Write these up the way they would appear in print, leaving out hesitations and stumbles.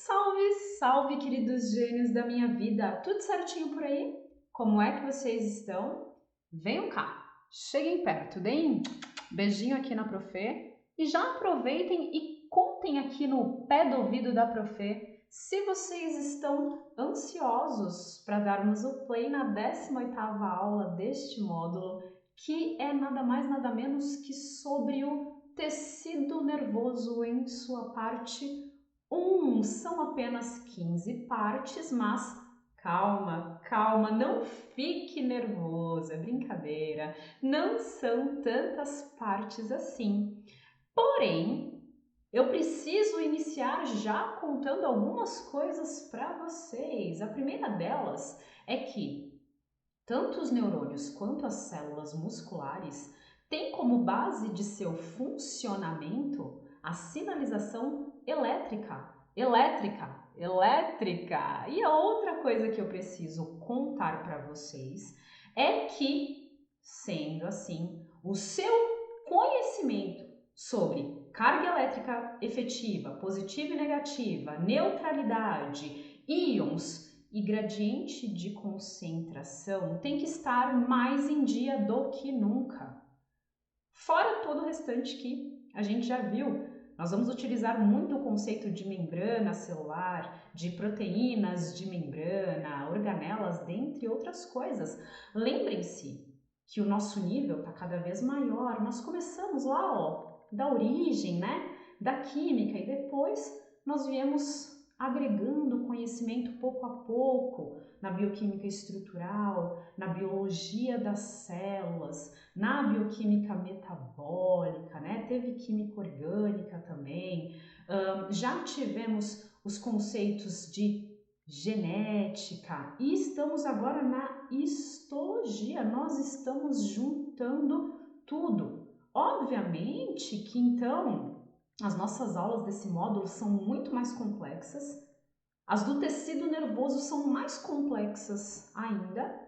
Salve, salve, queridos gênios da minha vida! Tudo certinho por aí? Como é que vocês estão? Venham cá, cheguem perto, deem um beijinho aqui na Profê e já aproveitem e contem aqui no pé do ouvido da Profê se vocês estão ansiosos para darmos o play na 18ª aula deste módulo, que é nada mais nada menos que sobre o tecido nervoso em sua parte 1. São apenas 15 partes, mas calma, calma, não fique nervoso, é brincadeira, não são tantas partes assim. Porém, eu preciso iniciar já contando algumas coisas para vocês. A primeira delas é que tanto os neurônios quanto as células musculares têm como base de seu funcionamento a sinalização elétrica. Elétrica. E a outra coisa que eu preciso contar para vocês é que, sendo assim, o seu conhecimento sobre carga elétrica efetiva, positiva e negativa, neutralidade, íons e gradiente de concentração tem que estar mais em dia do que nunca. Fora todo o restante que a gente já viu, nós vamos utilizar muito o conceito de membrana celular, de proteínas de membrana, organelas, dentre outras coisas. Lembrem-se que o nosso nível está cada vez maior. Nós começamos lá, da origem, né, da química, e depois nós viemos agregando conhecimento pouco a pouco na bioquímica estrutural, na biologia das células, na bioquímica metabólica, né? Teve química orgânica também. Já tivemos os conceitos de genética e estamos agora na histologia. Nós estamos juntando tudo. Obviamente que então as nossas aulas desse módulo são muito mais complexas, as do tecido nervoso são mais complexas ainda,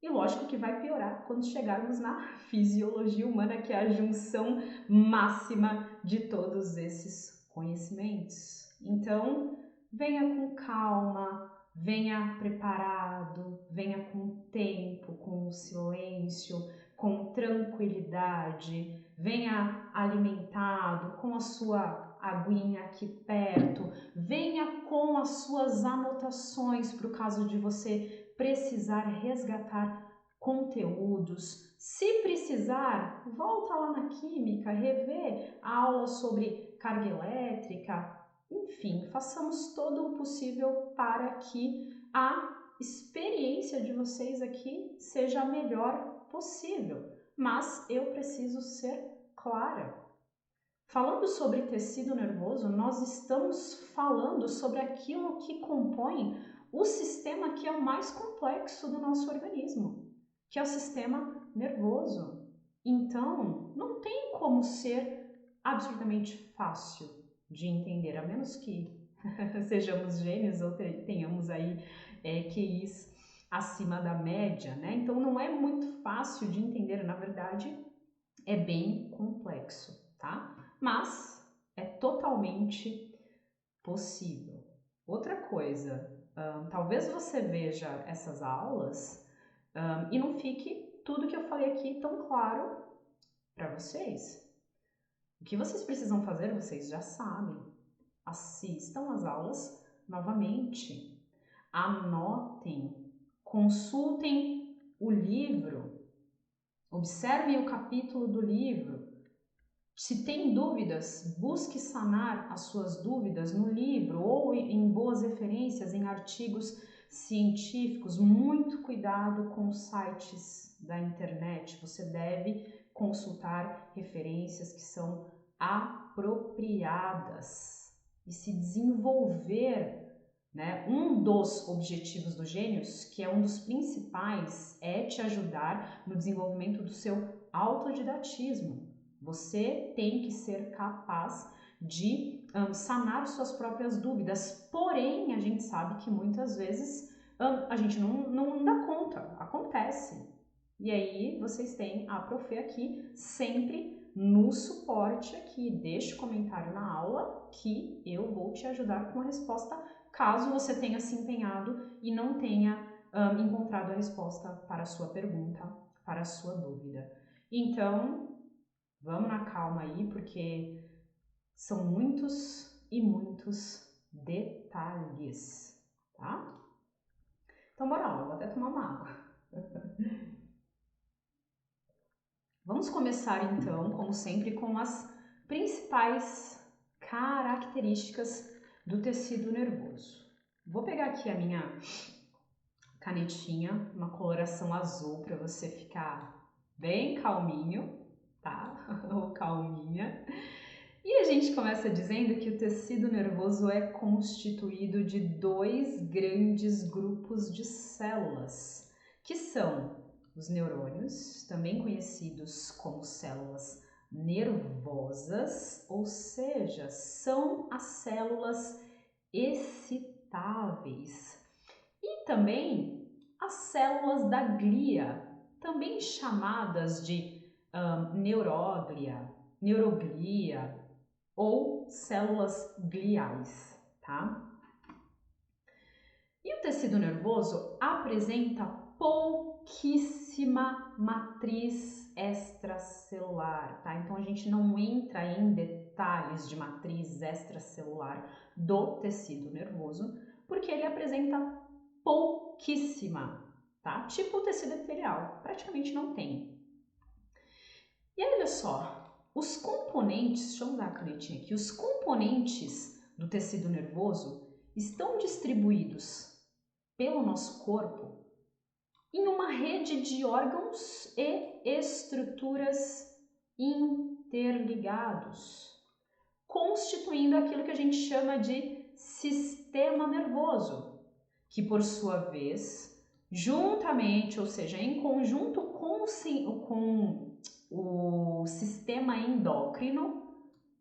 e lógico que vai piorar quando chegarmos na fisiologia humana, que é a junção máxima de todos esses conhecimentos. Então, venha com calma, venha preparado, venha com tempo, com silêncio, com tranquilidade, venha alimentado, com a sua aguinha aqui perto, venha com as suas anotações para o caso de você precisar resgatar conteúdos. Se precisar, volta lá na química, rever a aula sobre carga elétrica. Enfim, façamos todo o possível para que a experiência de vocês aqui seja a melhor possível. Mas eu preciso ser clara. Falando sobre tecido nervoso, nós estamos falando sobre aquilo que compõe o sistema que é o mais complexo do nosso organismo, que é o sistema nervoso. Então, não tem como ser absolutamente fácil de entender, a menos que sejamos gênios ou tenhamos aí QIs acima da média, né? Então, não é muito fácil de entender, na verdade, é bem complexo, tá? Mas é totalmente possível. Outra coisa, talvez você veja essas aulas e não fique tudo que eu falei aqui tão claro para vocês. O que vocês precisam fazer, vocês já sabem. Assistam às aulas novamente, anotem, consultem o livro, observem o capítulo do livro. Se tem dúvidas, busque sanar as suas dúvidas no livro ou em boas referências, em artigos científicos. Muito cuidado com os sites da internet. Você deve consultar referências que são apropriadas e se desenvolver, né? Um dos objetivos do Gênios, que é um dos principais, é te ajudar no desenvolvimento do seu autodidatismo. Você tem que ser capaz de sanar suas próprias dúvidas, porém a gente sabe que muitas vezes a gente não dá conta, acontece. E aí vocês têm a Profê aqui sempre no suporte aqui. Deixe comentário na aula que eu vou te ajudar com a resposta caso você tenha se empenhado e não tenha encontrado a resposta para a sua pergunta, para a sua dúvida. Então, vamos na calma aí, porque são muitos e muitos detalhes, tá? Então, bora lá, vou até tomar uma água. Vamos começar então, como sempre, com as principais características do tecido nervoso. Vou pegar aqui a minha canetinha, uma coloração azul para você ficar bem calminho, tá? Ou calminha. E a gente começa dizendo que o tecido nervoso é constituído de 2 grandes grupos de células, que são os neurônios, também conhecidos como células nervosas, ou seja, são as células excitáveis. E também as células da glia, também chamadas de neuroglia ou células gliais, tá? E o tecido nervoso apresenta pouquíssima matriz extracelular, tá? Então a gente não entra em detalhes de matriz extracelular do tecido nervoso, porque ele apresenta pouquíssima, tá? Tipo o tecido epitelial, praticamente não tem. E aí, olha só, os componentes, deixa eu dar a canetinha aqui, os componentes do tecido nervoso estão distribuídos pelo nosso corpo em uma rede de órgãos e estruturas interligados, constituindo aquilo que a gente chama de sistema nervoso, que por sua vez, juntamente, ou seja, em conjunto com o sistema endócrino,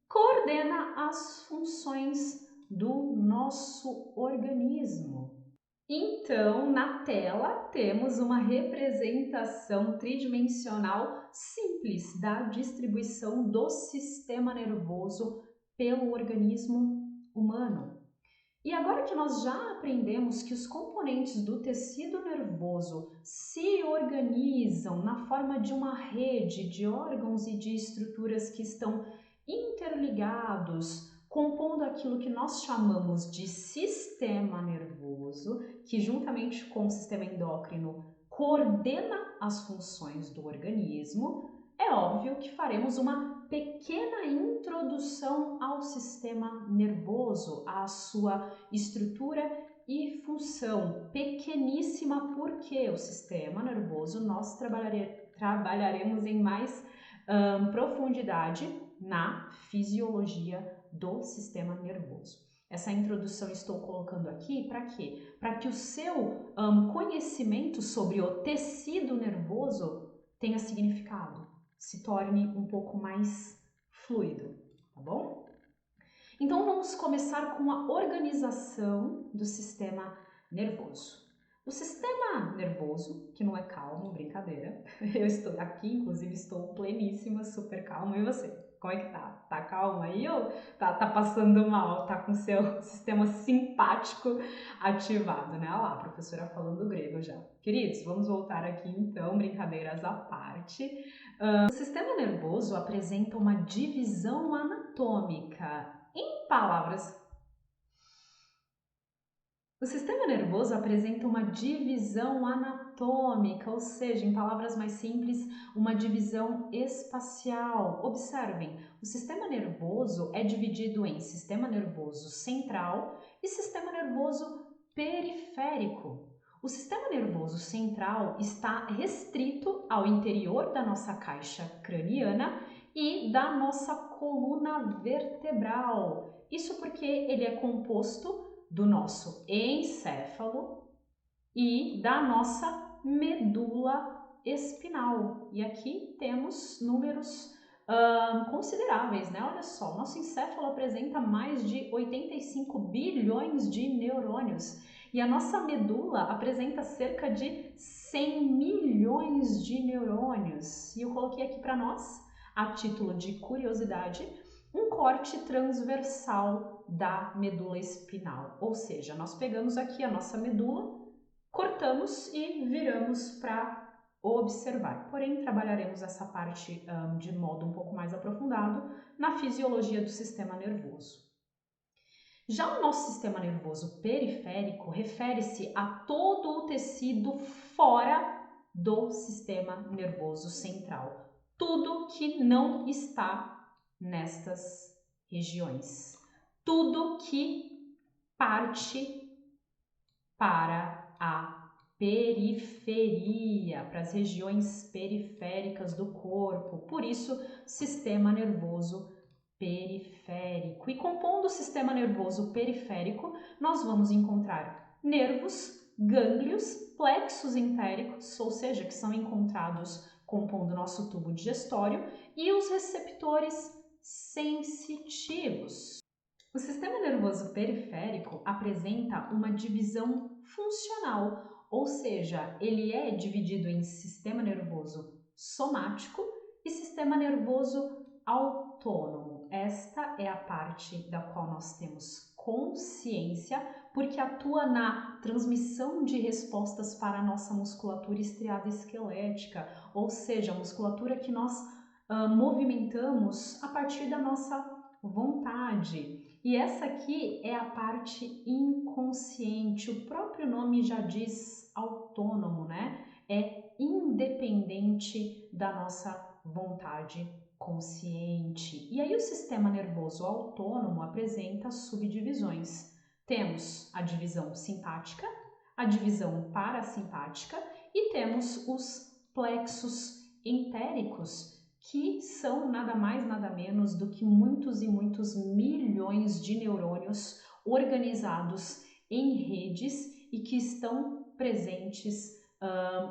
coordena as funções do nosso organismo. Então, na tela, temos uma representação tridimensional simples da distribuição do sistema nervoso pelo organismo humano. E agora que nós já aprendemos que os componentes do tecido nervoso se organizam na forma de uma rede de órgãos e de estruturas que estão interligados, compondo aquilo que nós chamamos de sistema nervoso, que juntamente com o sistema endócrino coordena as funções do organismo, é óbvio que faremos uma pequena introdução ao sistema nervoso, à sua estrutura e função, pequeníssima, porque o sistema nervoso nós trabalharemos em mais profundidade na fisiologia do sistema nervoso. Essa introdução estou colocando aqui para quê? Para que o seu conhecimento sobre o tecido nervoso tenha significado, se torne um pouco mais fluido, tá bom? Então vamos começar com a organização do sistema nervoso. O sistema nervoso, que não é calmo, brincadeira, eu estou aqui, inclusive estou pleníssima, super calma, e você? Como é que tá? Tá calma aí ou tá passando mal? Tá com seu sistema simpático ativado, né? Olha lá, a professora falando grego já. Queridos, vamos voltar aqui então, brincadeiras à parte. O sistema nervoso apresenta uma divisão anatômica. Em palavras, o sistema nervoso apresenta uma divisão anatômica, ou seja, em palavras mais simples, uma divisão espacial. Observem, o sistema nervoso é dividido em sistema nervoso central e sistema nervoso periférico. O sistema nervoso central está restrito ao interior da nossa caixa craniana e da nossa coluna vertebral. Isso porque ele é composto do nosso encéfalo e da nossa medula espinal. E aqui temos números consideráveis, né? Olha só, nosso encéfalo apresenta mais de 85 bilhões de neurônios e a nossa medula apresenta cerca de 100 milhões de neurônios. E eu coloquei aqui para nós, a título de curiosidade, um corte transversal da medula espinal, ou seja, nós pegamos aqui a nossa medula, cortamos e viramos para observar. Porém, trabalharemos essa parte de modo um pouco mais aprofundado na fisiologia do sistema nervoso. Já o nosso sistema nervoso periférico refere-se a todo o tecido fora do sistema nervoso central. Tudo que não está nestas regiões. Tudo que parte para a periferia, para as regiões periféricas do corpo. Por isso, sistema nervoso periférico. E compondo o sistema nervoso periférico, nós vamos encontrar nervos, gânglios, plexos entéricos, ou seja, que são encontrados compondo o nosso tubo digestório, e os receptores sensitivos. O sistema nervoso periférico apresenta uma divisão funcional, ou seja, ele é dividido em sistema nervoso somático e sistema nervoso autônomo. Esta é a parte da qual nós temos consciência, porque atua na transmissão de respostas para a nossa musculatura estriada esquelética, ou seja, a musculatura que nós movimentamos a partir da nossa vontade. E essa aqui é a parte inconsciente. O próprio nome já diz autônomo, né? É independente da nossa vontade consciente. E aí o sistema nervoso autônomo apresenta subdivisões. Temos a divisão simpática, a divisão parasimpática e temos os plexos entéricos, que são nada mais nada menos do que muitos e muitos milhões de neurônios organizados em redes e que estão presentes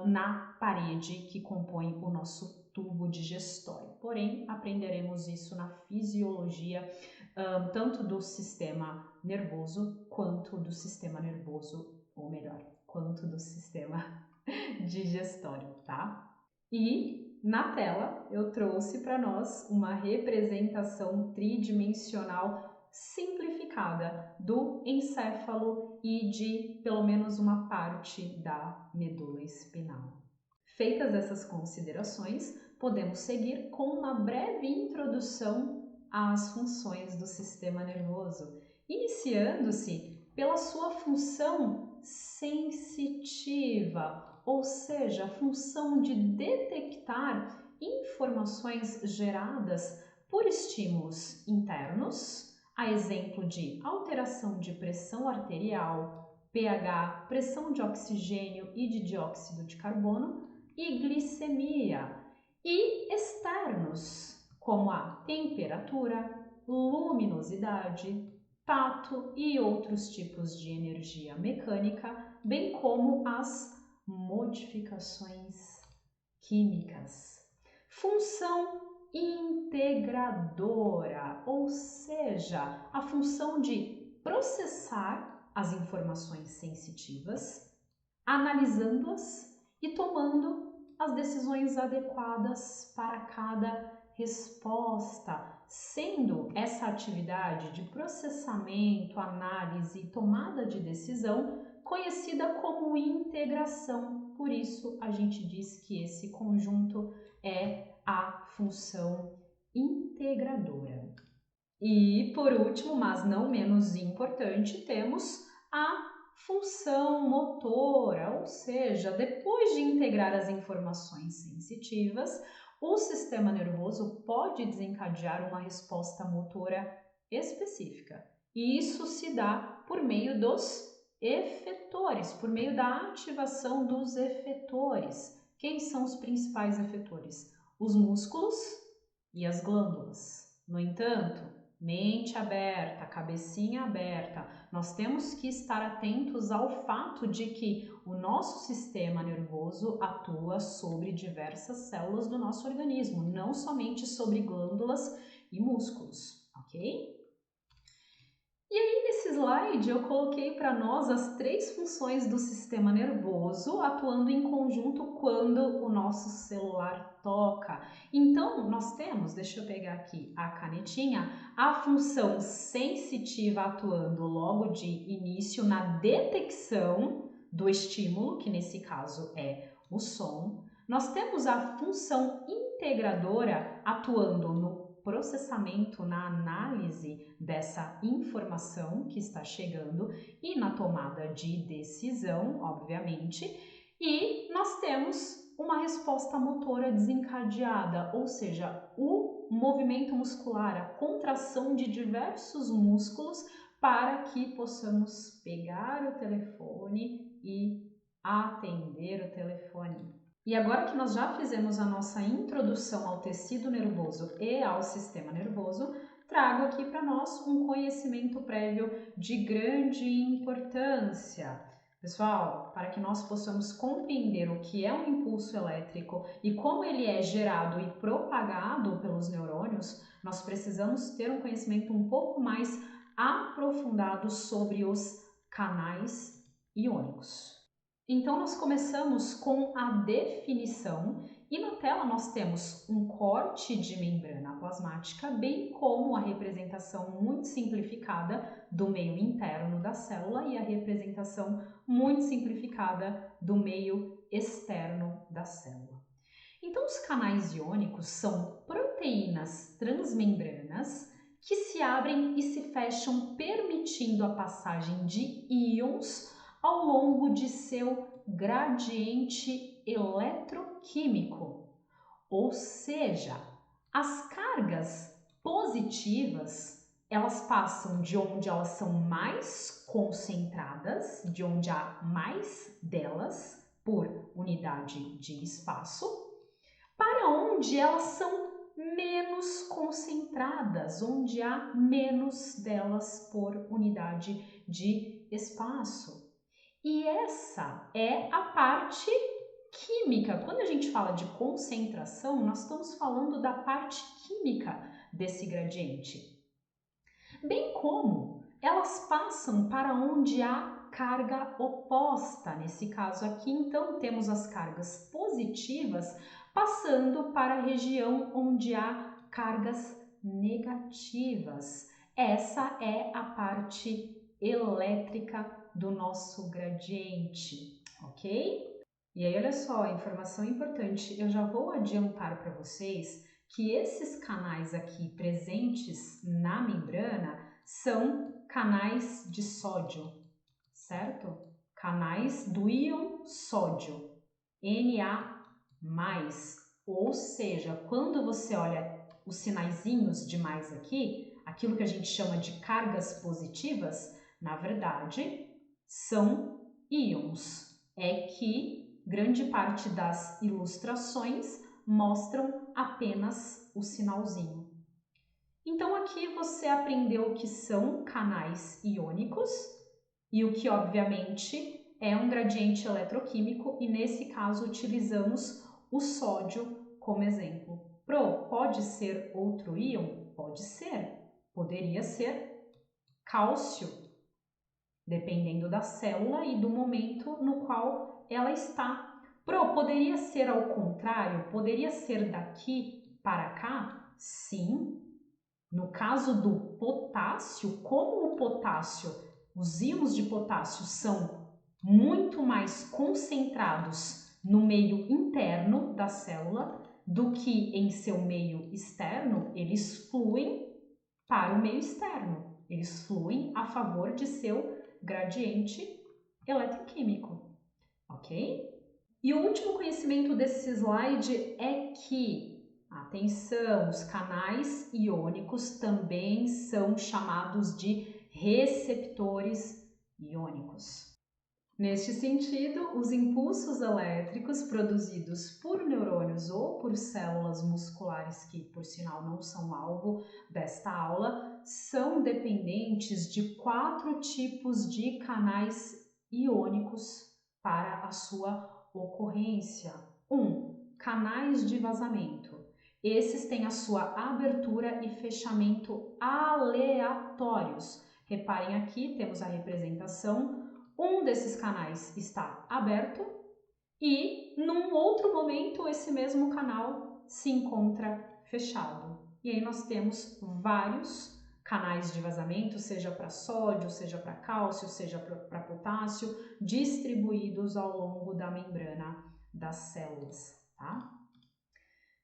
na parede que compõe o nosso tubo digestório. Porém, aprenderemos isso na fisiologia tanto do sistema nervoso quanto do sistema nervoso, ou melhor, quanto do sistema digestório, tá? E na tela eu trouxe para nós uma representação tridimensional simplificada do encéfalo e de pelo menos uma parte da medula espinal. Feitas essas considerações, podemos seguir com uma breve introdução às funções do sistema nervoso, iniciando-se pela sua função sensitiva, ou seja, a função de detectar informações geradas por estímulos internos, a exemplo de alteração de pressão arterial, pH, pressão de oxigênio e de dióxido de carbono e glicemia, e externos, como a temperatura, luminosidade, tato e outros tipos de energia mecânica, bem como as modificações químicas. Função integradora, ou seja, a função de processar as informações sensitivas, analisando-as e tomando as decisões adequadas para cada resposta, sendo essa atividade de processamento, análise e tomada de decisão conhecida como integração. Por isso, a gente diz que esse conjunto é a função integradora. E, por último, mas não menos importante, temos a função motora, ou seja, depois de integrar as informações sensitivas, o sistema nervoso pode desencadear uma resposta motora específica. E isso se dá por meio dos efetores, por meio da ativação dos efetores. Quem são os principais efetores? Os músculos e as glândulas. No entanto, mente aberta, cabecinha aberta, nós temos que estar atentos ao fato de que o nosso sistema nervoso atua sobre diversas células do nosso organismo, não somente sobre glândulas e músculos, ok? E aí, nesse slide eu coloquei para nós as 3 funções do sistema nervoso atuando em conjunto quando o nosso celular toca. Então, nós temos, deixa eu pegar aqui a canetinha, a função sensitiva atuando logo de início na detecção do estímulo, que nesse caso é o som. Nós temos a função integradora atuando no processamento, na análise dessa informação que está chegando e na tomada de decisão, obviamente, e nós temos uma resposta motora desencadeada, ou seja, o movimento muscular, a contração de diversos músculos para que possamos pegar o telefone e atender o telefone. E agora que nós já fizemos a nossa introdução ao tecido nervoso e ao sistema nervoso, trago aqui para nós um conhecimento prévio de grande importância. Pessoal, para que nós possamos compreender o que é um impulso elétrico e como ele é gerado e propagado pelos neurônios, nós precisamos ter um conhecimento um pouco mais aprofundado sobre os canais iônicos. Então, nós começamos com a definição e na tela nós temos um corte de membrana plasmática, bem como a representação muito simplificada do meio interno da célula e a representação muito simplificada do meio externo da célula. Então, os canais iônicos são proteínas transmembranas que se abrem e se fecham, permitindo a passagem de íons ao longo de seu gradiente eletroquímico, ou seja, as cargas positivas elas passam de onde elas são mais concentradas, de onde há mais delas por unidade de espaço, para onde elas são menos concentradas, onde há menos delas por unidade de espaço. E essa é a parte química. Quando a gente fala de concentração, nós estamos falando da parte química desse gradiente. Bem como elas passam para onde há carga oposta. Nesse caso aqui, então, temos as cargas positivas passando para a região onde há cargas negativas. Essa é a parte elétrica do nosso gradiente, ok? E aí, olha só, informação importante, eu já vou adiantar para vocês que esses canais aqui presentes na membrana são canais de sódio, certo? Canais do íon sódio, Na+, ou seja, quando você olha os sinaizinhos de mais aqui, aquilo que a gente chama de cargas positivas, na verdade, são íons. É que grande parte das ilustrações mostram apenas o sinalzinho. Então aqui você aprendeu o que são canais iônicos e o que obviamente é um gradiente eletroquímico e nesse caso utilizamos o sódio como exemplo. Pode ser outro íon? Pode ser. Poderia ser cálcio, dependendo da célula e do momento no qual ela está. Poderia ser ao contrário? Poderia ser daqui para cá? Sim. No caso do potássio, como o potássio, os íons de potássio são muito mais concentrados no meio interno da célula do que em seu meio externo, eles fluem para o meio externo. Eles fluem a favor de seu gradiente eletroquímico, ok? E o último conhecimento desse slide é que, atenção, os canais iônicos também são chamados de receptores iônicos. Neste sentido, os impulsos elétricos produzidos por neurônios ou por células musculares, que por sinal não são alvo desta aula, são dependentes de 4 tipos de canais iônicos para a sua ocorrência. 1. Canais de vazamento. Esses têm a sua abertura e fechamento aleatórios, Reparem aqui, temos a representação, um desses canais está aberto e, num outro momento, esse mesmo canal se encontra fechado. E aí nós temos vários canais de vazamento, seja para sódio, seja para cálcio, seja para potássio, distribuídos ao longo da membrana das células, tá?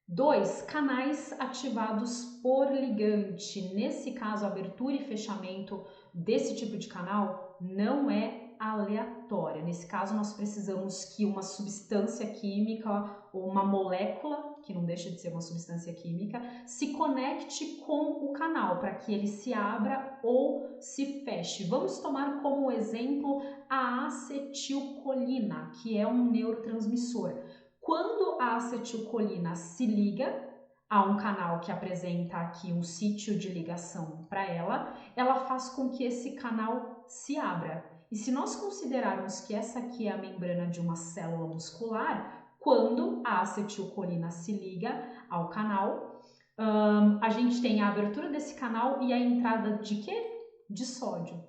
2. Canais ativados por ligante. Nesse caso, a abertura e fechamento desse tipo de canal não é aleatória. Nesse caso, nós precisamos que uma substância química ou uma molécula, que não deixa de ser uma substância química, se conecte com o canal para que ele se abra ou se feche. Vamos tomar como exemplo a acetilcolina, que é um neurotransmissor. Quando a acetilcolina se liga a um canal que apresenta aqui um sítio de ligação para ela faz com que esse canal se abra. E se nós considerarmos que essa aqui é a membrana de uma célula muscular, quando a acetilcolina se liga ao canal, a gente tem a abertura desse canal e a entrada de quê? De sódio,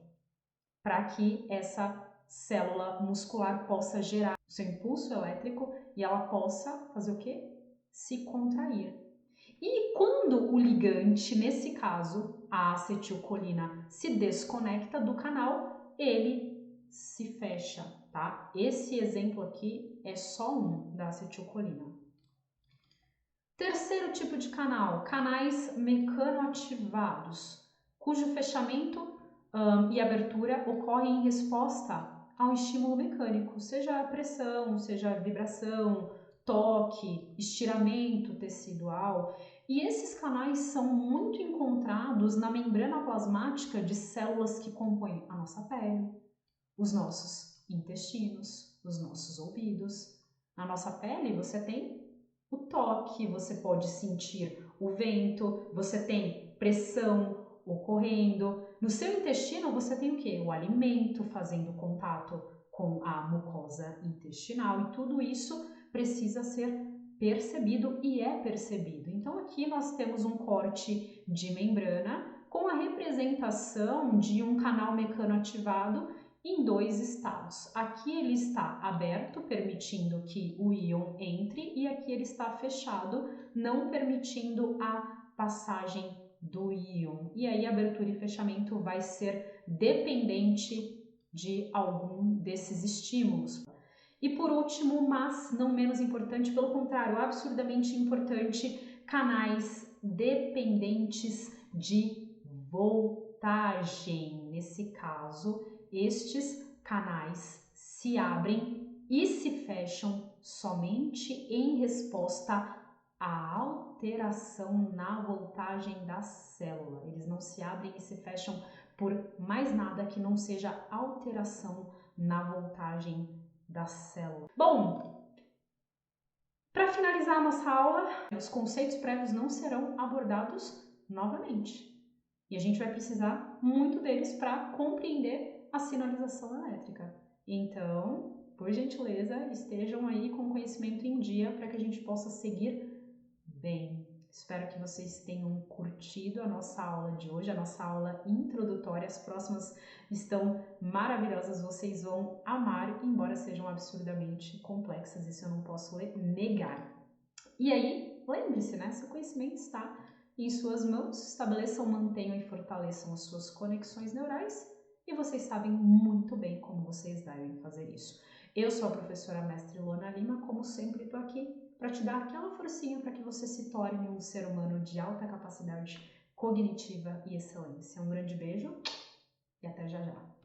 para que essa célula muscular possa gerar o seu impulso elétrico e ela possa fazer o quê? Se contrair. E quando o ligante, nesse caso, a acetilcolina, se desconecta do canal, ele se fecha, tá? Esse exemplo aqui é só um da acetilcolina. Terceiro tipo de canal, canais mecanoativados, cujo fechamento e abertura ocorrem em resposta a um estímulo mecânico, seja pressão, seja vibração, toque, estiramento tecidual. E esses canais são muito encontrados na membrana plasmática de células que compõem a nossa pele, os nossos intestinos, os nossos ouvidos. Na nossa pele você tem o toque, você pode sentir o vento, você tem pressão ocorrendo. No seu intestino você tem o quê? O alimento fazendo contato com a mucosa intestinal e tudo isso precisa ser percebido e é percebido. Então aqui nós temos um corte de membrana com a representação de um canal mecanoativado em dois estados. Aqui ele está aberto, permitindo que o íon entre, e aqui ele está fechado, não permitindo a passagem do íon. E aí a abertura e fechamento vai ser dependente de algum desses estímulos. E por último, mas não menos importante, pelo contrário, absurdamente importante, canais dependentes de voltagem. Nesse caso, estes canais se abrem e se fecham somente em resposta à alteração na voltagem da célula. Eles não se abrem e se fecham por mais nada que não seja alteração na voltagem da célula. Bom, para finalizar a nossa aula, os conceitos prévios não serão abordados novamente. E a gente vai precisar muito deles para compreender a sinalização elétrica. Então, por gentileza, estejam aí com o conhecimento em dia para que a gente possa seguir bem. Espero que vocês tenham curtido a nossa aula de hoje, a nossa aula introdutória. As próximas estão maravilhosas, vocês vão amar, embora sejam absurdamente complexas, isso eu não posso negar. E aí, lembre-se, né? Seu conhecimento está em suas mãos, estabeleçam, mantenham e fortaleçam as suas conexões neurais e vocês sabem muito bem como vocês devem fazer isso. Eu sou a professora mestre Luana Lima, como sempre estou aqui para te dar aquela forcinha para que você se torne um ser humano de alta capacidade cognitiva e excelência. Um grande beijo e até já já!